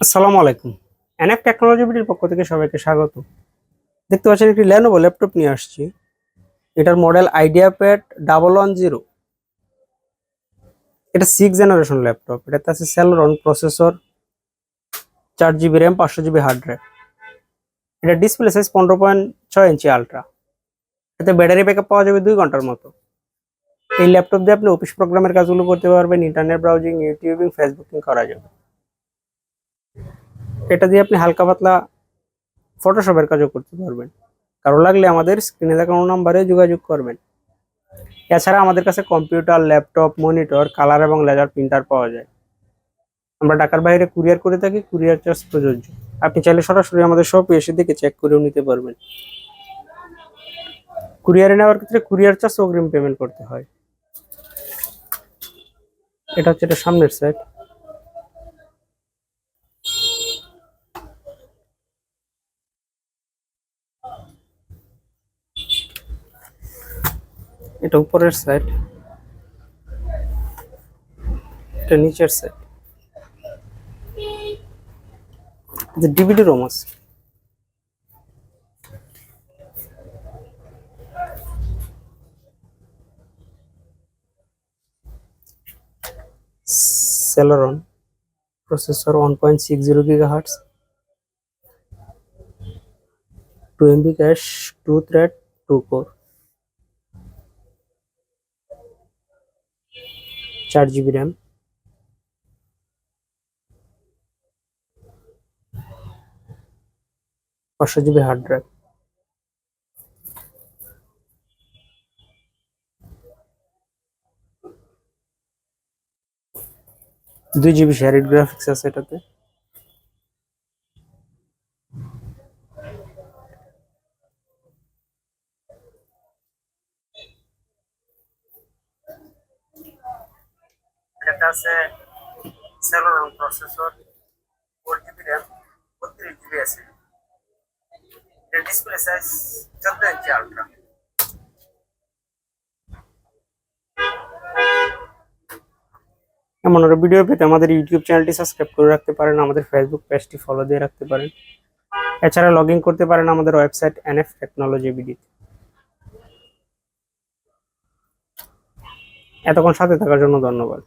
আসসালামু আলাইকুম। NF technology বিডির পক্ষ থেকে সবাইকে স্বাগত। দেখতে পাচ্ছেন একটি লেনোভো ল্যাপটপ নিয়ে আসছি। এটার মডেল আইডিয়াপ্যাড 110। এটা 6th জেনারেশন ল্যাপটপ। এটাতে আছে Celeron processor, 4 GB RAM, 500 GB hard drive. এটা ডিসপ্লে সাইজ 15.6 ইঞ্চি আলট্রা। এতে ব্যাটারি ব্যাকআপ পাওয়া যাবে 2 ঘন্টার মতো। এই ল্যাপটপ দিয়ে আপনি অফিস প্রোগ্রামের কাজগুলো করতে পারবেন, ইন্টারনেট ব্রাউজিং, ইউটিউবিং, ফেসবুকিং করা যাবে। এটা দিয়ে আপনি হালকা পাতলা ফটোশপের কাজও করতে পারবেন। কারো লাগলে আমাদের স্ক্রিনে দেখানো নাম্বারে যোগাযোগ করবেন। এছাড়া আমাদের কাছে কম্পিউটার, ল্যাপটপ, মনিটর, কালার এবং লেজার প্রিন্টার পাওয়া যায়। আমরা ঢাকার বাইরে কুরিয়ার করে থাকি, কুরিয়ার চার্জ প্রযোজ্য। আপনি চাইলে সরাসরি আমাদের শপে এসে দেখে চেক করেও নিতে পারবেন। কুরিয়ারে নেওয়ার ক্ষেত্রে কুরিয়ার চার্জ অগ্রিম পেমেন্ট করতে হয়। এটা হচ্ছে এটা সামনের সাইড। এটা উপরের সাইড। এটা নিচের সাইড। এটা ডিভিডি রোম আছে। Celeron processor 1.60 GHz, 2 MB cache, 2 thread, 2 core, 4 GB RAM, 500 GB hard drive. 2 GB shared graphics আছে এটাতে। এটা আছে Celeron processor, 4 GB RAM, 32 GB আছে। এটা ডিসপ্লে সাইজ 14 ইঞ্চি আলট্রা। এমন আরো ভিডিও পেতে আমাদের ইউটিউব চ্যানেলটি সাবস্ক্রাইব করে রাখতে পারেন, আমাদের ফেসবুক পেজটি ফলো দিয়ে রাখতে পারেন। এছাড়া লগ ইন করতে পারেন আমাদের ওয়েবসাইট এনএফ টেকনোলজি বিডি। এতক্ষণ সাথে থাকার জন্য ধন্যবাদ।